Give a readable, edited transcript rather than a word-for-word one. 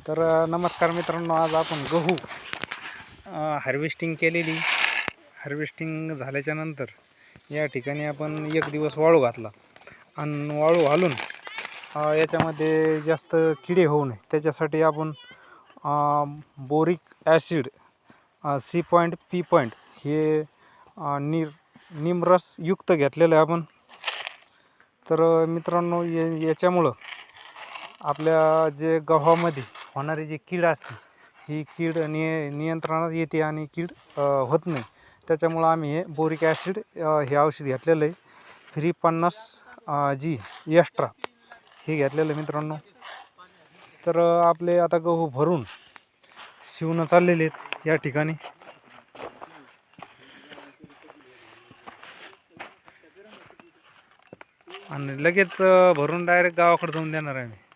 नमस्कार मित्रांनो, आज आपण गहू हार्वेस्टिंग केलेली. हार्वेस्टिंग झाल्याच्या नंतर या ठिकाणी आपण एक दिवस वाळू घातला आणि वाळू घालून याच्यामध्ये जास्त किडे होऊ नये त्याच्यासाठी आपण बोरिक ॲसिड C.P. हे निमरस युक्त घेतलेलं आहे आपण. तर मित्रांनो, याच्यामुळं आपल्या जे गव्हामध्ये होणारी जी कीड असते ही कीड नियंत्रणात येते आणि कीड होत नाही. त्याच्यामुळं आम्ही हे बोरिक ॲसिड हे औषध घेतलेलं आहे. फ्री 50G एक्स्ट्रा हे घेतलेलं आहे मित्रांनो. तर आपले आता गहू भरून शिवणं चाललेले आहेत या ठिकाणी. आणि लगेच भरून डायरेक्ट गावाकडे जाऊन देणार आहे.